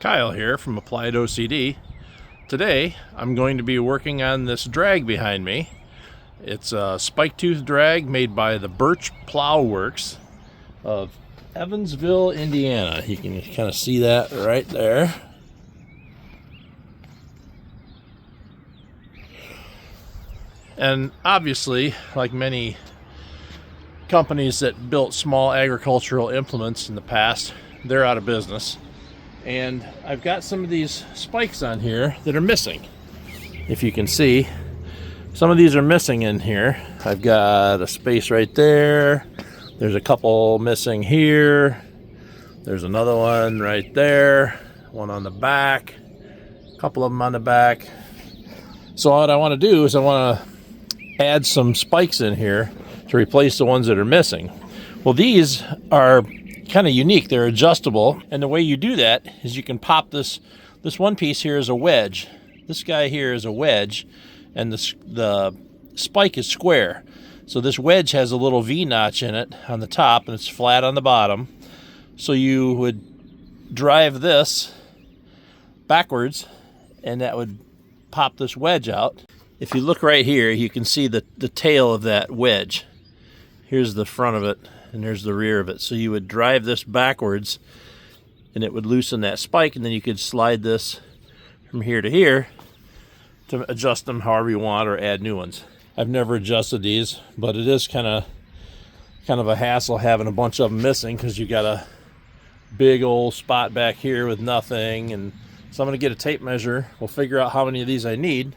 Kyle here from Applied OCD. Today I'm going to be working on this drag behind me. It's a spike tooth drag made by the Birch Plow Works of Evansville, Indiana. You can kind of see that right there. And obviously, like many companies that built small agricultural implements in the past, they're out of business. And I've got some of these spikes on here that are missing. If you can see, some of these are missing in here. I've got a space right there. There's a couple missing here. There's another one right there. One on the back. A couple of them on the back. So what I want to do is I want to add some spikes in here to replace the ones that are missing. Well, these are kind of unique. They're adjustable, and the way you do that is you can pop this one piece here is a wedge. This guy here is a wedge, and the spike is square. So this wedge has a little V notch in it on the top, and it's flat on the bottom. So you would drive this backwards, and that would pop this wedge out. If you look right here, you can see the tail of that wedge. Here's the front of it, and there's the rear of it. So you would drive this backwards, and it would loosen that spike, and then you could slide this from here to here to adjust them however you want or add new ones. I've never adjusted these, but it is kind of a hassle having a bunch of them missing, because you got a big old spot back here with nothing. And so I'm going to get a tape measure. We'll figure out how many of these I need.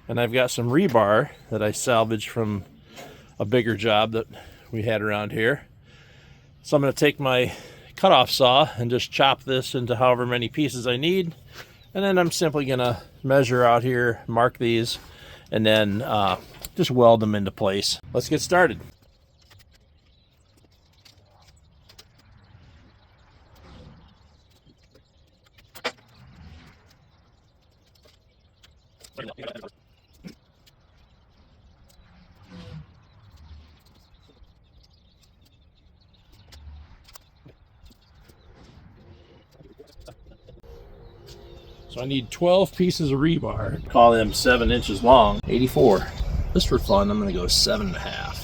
And I've got some rebar that I salvaged from a bigger job that we had around here. So I'm going to take my cutoff saw and just chop this into however many pieces I need. And then I'm simply going to measure out here, mark these, and then just weld them into place. Let's get started. So I need 12 pieces of rebar. Call them 7 inches long. 84. Just for fun, I'm going to go 7.5.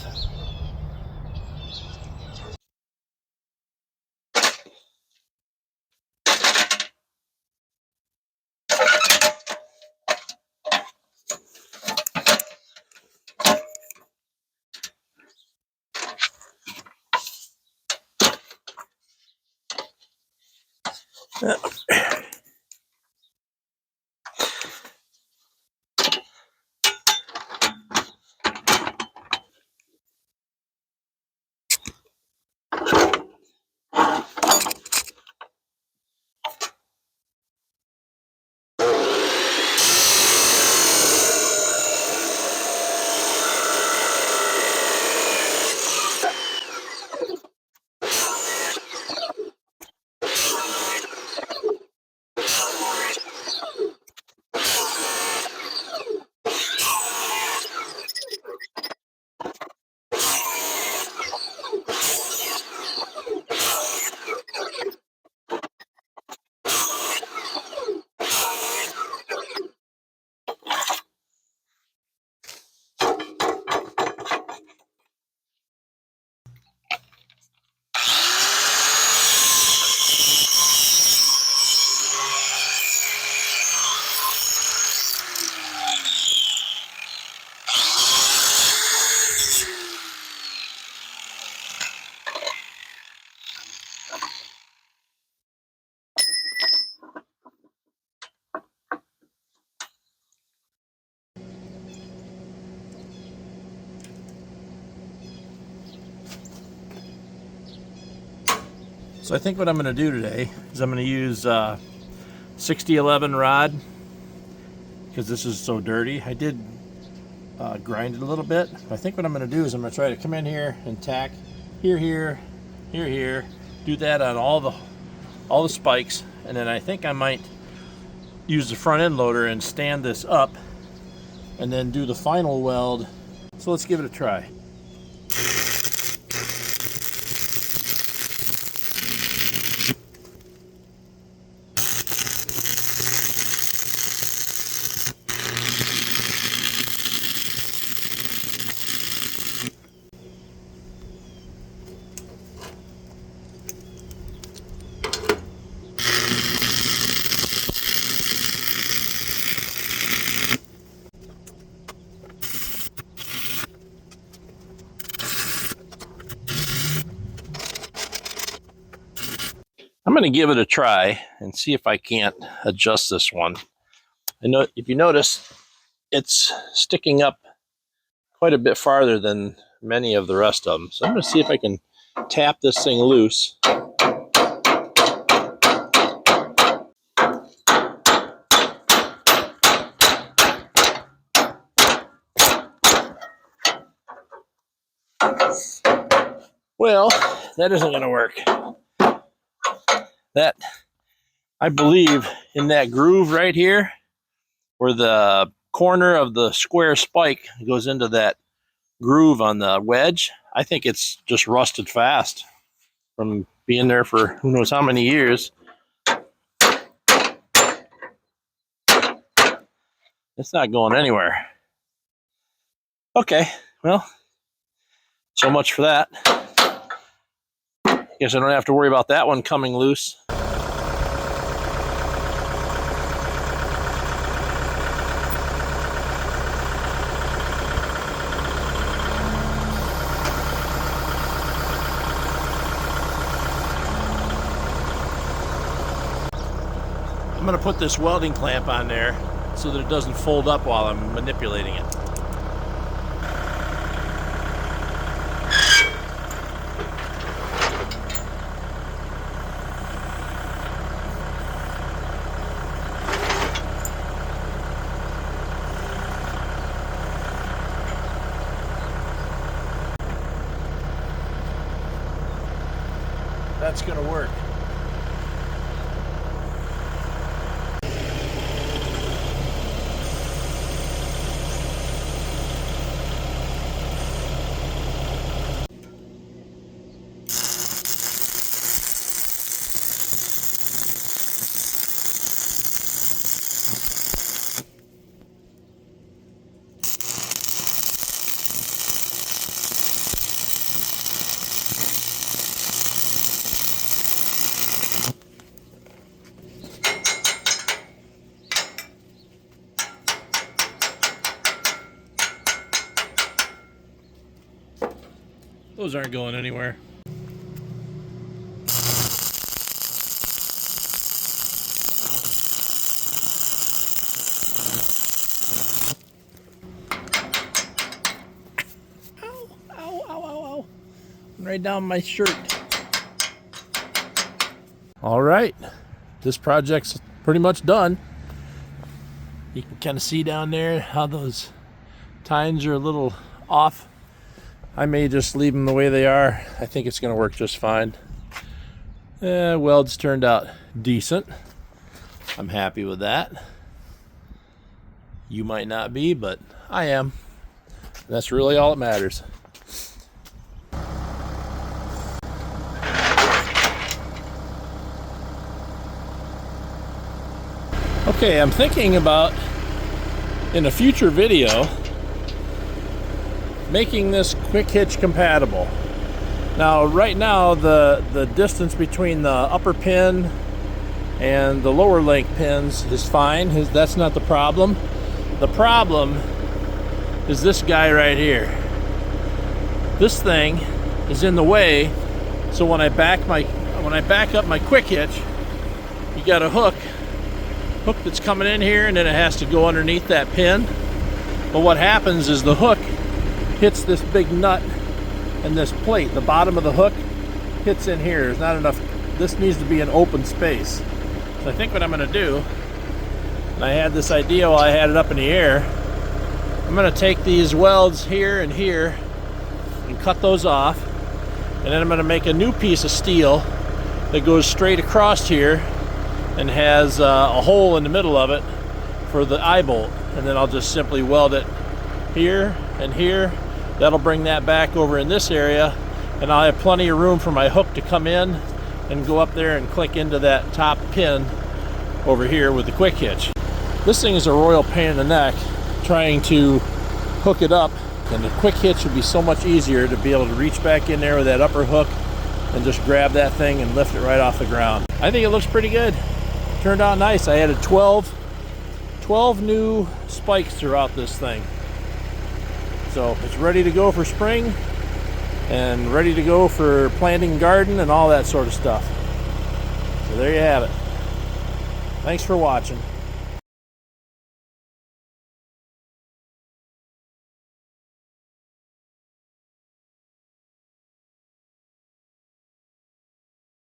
So I think what I'm going to do today is I'm going to use 6011 rod, because this is so dirty. I did grind it a little bit. I think what I'm going to do is I'm going to try to come in here and tack here, here, here, here. Do that on all the spikes, and then I think I might use the front end loader and stand this up, and then do the final weld. So let's give it a try. going to give it a try and see if I can't adjust this one. I know if you notice, it's sticking up quite a bit farther than many of the rest of them. So I'm going to see if I can tap this thing loose. Well, that isn't going to work. That, I believe, in that groove right here, where the corner of the square spike goes into that groove on the wedge, I think it's just rusted fast from being there for who knows how many years. It's not going anywhere. Okay, well, so much for that. Guess I don't have to worry about that one coming loose. I'm going to put this welding clamp on there so that it doesn't fold up while I'm manipulating it. That's going to work. Those aren't going anywhere. Ow, ow, ow, ow, ow. Right down my shirt. All right, this project's pretty much done. You can kind of see down there how those tines are a little off. I may just leave them the way they are. I think it's going to work just fine. Welds turned out decent. I'm happy with that. You might not be, but I am. That's really all that matters. Okay, I'm thinking about, in a future video, making this quick hitch compatible. Now, right now, the distance between the upper pin and the lower link pins is fine. That's not the problem. The problem is this guy right here. This thing is in the way, so when I back up my quick hitch, you got a hook that's coming in here, and then it has to go underneath that pin. But what happens is the hook hits this big nut and this plate. The bottom of the hook hits in here. There's not enough. This needs to be an open space. So I think what I'm going to do, and I had this idea while I had it up in the air, I'm going to take these welds here and here and cut those off, and then I'm going to make a new piece of steel that goes straight across here and has a hole in the middle of it for the eye bolt, and then I'll just simply weld it here and here. That'll bring that back over in this area, and I'll have plenty of room for my hook to come in and go up there and click into that top pin over here with the quick hitch. This thing is a royal pain in the neck trying to hook it up, and the quick hitch would be so much easier to be able to reach back in there with that upper hook and just grab that thing and lift it right off the ground. I think it looks pretty good. Turned out nice. I added 12 new spikes throughout this thing. So it's ready to go for spring and ready to go for planting garden and all that sort of stuff. So there you have it. Thanks for watching.